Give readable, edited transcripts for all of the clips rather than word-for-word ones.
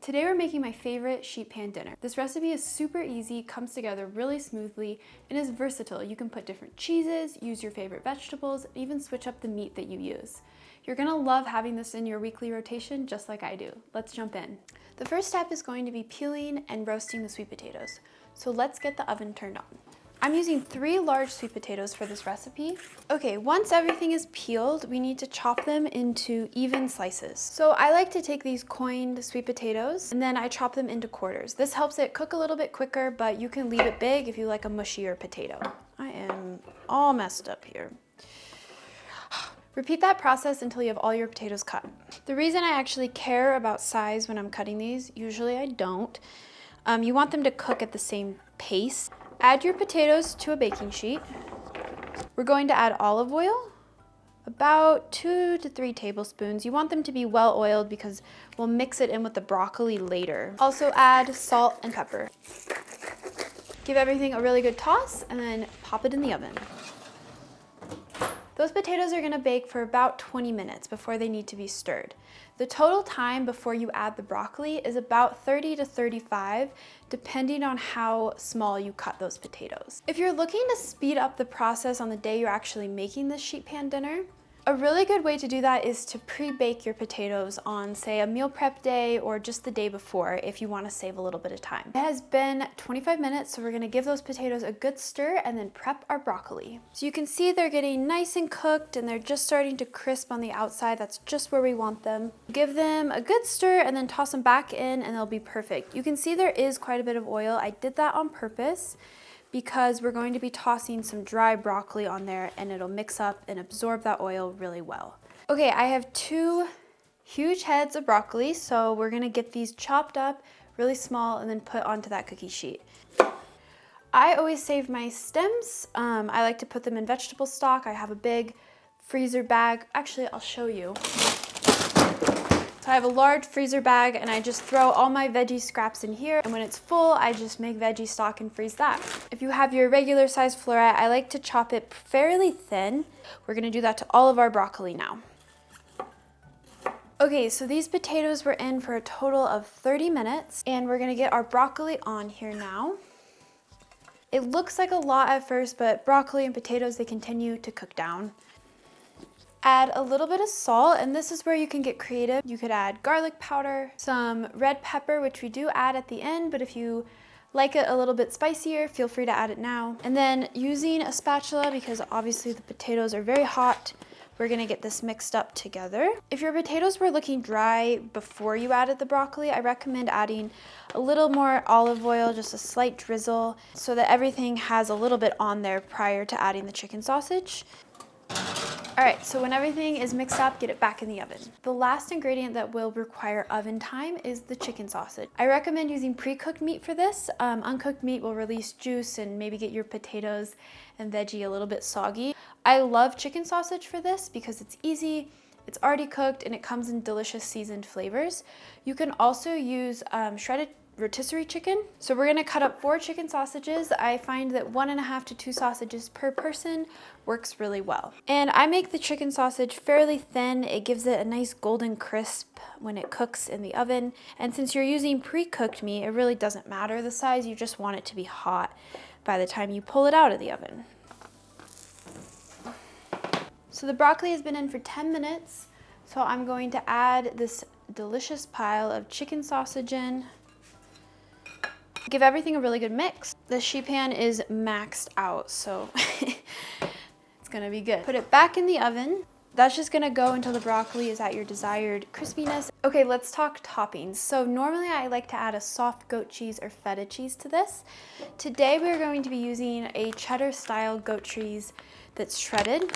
Today we're making my favorite sheet pan dinner. This recipe is super easy, comes together really smoothly, and is versatile. You can put different cheeses, use your favorite vegetables, and even switch up the meat that you use. You're gonna love having this in your weekly rotation just like I do. Let's jump in. The first step is going to be peeling and roasting the sweet potatoes. So let's get the oven turned on. I'm using 3 large sweet potatoes for this recipe. Okay, once everything is peeled, we need to chop them into even slices. So I like to take these coined sweet potatoes and then I chop them into quarters. This helps it cook a little bit quicker, but you can leave it big if you like a mushier potato. I am all messed up here. Repeat that process until you have all your potatoes cut. The reason I actually care about size when I'm cutting these, usually I don't, you want them to cook at the same pace. Add your potatoes to a baking sheet. We're going to add olive oil, about 2 to 3 tablespoons. You want them to be well oiled because we'll mix it in with the broccoli later. Also add salt and pepper. Give everything a really good toss and then pop it in the oven. Those potatoes are gonna bake for about 20 minutes before they need to be stirred. The total time before you add the broccoli is about 30 to 35, depending on how small you cut those potatoes. If you're looking to speed up the process on the day you're actually making this sheet pan dinner, a really good way to do that is to pre-bake your potatoes on, say, a meal prep day or just the day before if you want to save a little bit of time. It has been 25 minutes, so we're going to give those potatoes a good stir and then prep our broccoli. So you can see they're getting nice and cooked and they're just starting to crisp on the outside. That's just where we want them. Give them a good stir and then toss them back in and they'll be perfect. You can see there is quite a bit of oil. I did that on purpose because we're going to be tossing some dry broccoli on there and it'll mix up and absorb that oil really well. Okay, I have 2 huge heads of broccoli, so we're gonna get these chopped up really small and then put onto that cookie sheet. I always save my stems. I like to put them in vegetable stock. I have a big freezer bag. Actually, I'll show you. So I have a large freezer bag and I just throw all my veggie scraps in here, and when it's full, I just make veggie stock and freeze that. If you have your regular size floret, I like to chop it fairly thin. We're gonna do that to all of our broccoli now. Okay, so these potatoes were in for a total of 30 minutes and we're gonna get our broccoli on here now. It looks like a lot at first, but broccoli and potatoes, they continue to cook down. Add a little bit of salt, and this is where you can get creative. You could add garlic powder, some red pepper, which we do add at the end, but if you like it a little bit spicier, feel free to add it now. And then using a spatula, because obviously the potatoes are very hot, we're gonna get this mixed up together. If your potatoes were looking dry before you added the broccoli, I recommend adding a little more olive oil, just a slight drizzle, so that everything has a little bit on there prior to adding the chicken sausage. All right, so when everything is mixed up, get it back in the oven. The last ingredient that will require oven time is the chicken sausage. I recommend using pre-cooked meat for this. Uncooked meat will release juice and maybe get your potatoes and veggie a little bit soggy. I love chicken sausage for this because it's easy, it's already cooked, and it comes in delicious seasoned flavors. You can also use shredded rotisserie chicken. So we're gonna cut up 4 chicken sausages. I find that 1.5 to 2 sausages per person works really well. And I make the chicken sausage fairly thin. It gives it a nice golden crisp when it cooks in the oven. And since you're using pre-cooked meat, it really doesn't matter the size. You just want it to be hot by the time you pull it out of the oven. So the broccoli has been in for 10 minutes. So I'm going to add this delicious pile of chicken sausage in. Give everything a really good mix. The sheet pan is maxed out, so it's gonna be good. Put it back in the oven. That's just gonna go until the broccoli is at your desired crispiness. Okay, let's talk toppings. So normally I like to add a soft goat cheese or feta cheese to this. Today we're going to be using a cheddar style goat cheese that's shredded.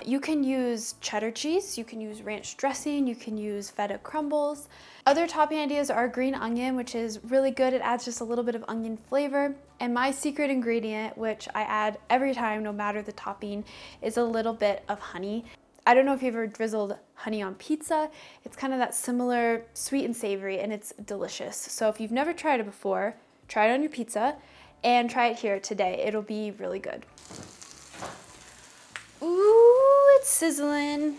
You can use cheddar cheese, you can use ranch dressing, you can use feta crumbles. Other topping ideas are green onion, which is really good. It adds just a little bit of onion flavor. And my secret ingredient, which I add every time, no matter the topping, is a little bit of honey. I don't know if you've ever drizzled honey on pizza. It's kind of that similar sweet and savory, and it's delicious. So if you've never tried it before, try it on your pizza and try it here today. It'll be really good. Ooh, it's sizzling.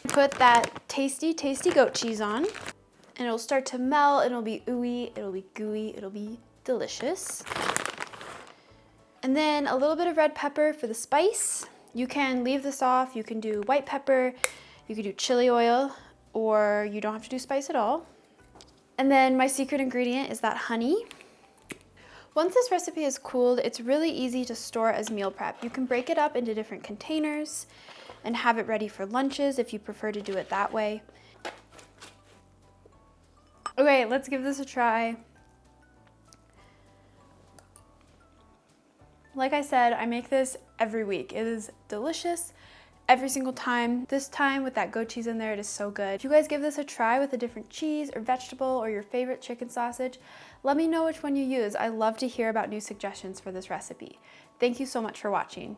Put that tasty, tasty goat cheese on. and it'll start to melt, it'll be ooey, it'll be gooey, it'll be delicious. And then a little bit of red pepper for the spice. You can leave this off, you can do white pepper, you can do chili oil, or you don't have to do spice at all. And then my secret ingredient is that honey. Once this recipe is cooled, it's really easy to store as meal prep. You can break it up into different containers and have it ready for lunches if you prefer to do it that way. Okay, let's give this a try. Like I said, I make this every week. It is delicious every single time. This time with that goat cheese in there, it is so good. If you guys give this a try with a different cheese or vegetable or your favorite chicken sausage, let me know which one you use. I love to hear about new suggestions for this recipe. Thank you so much for watching.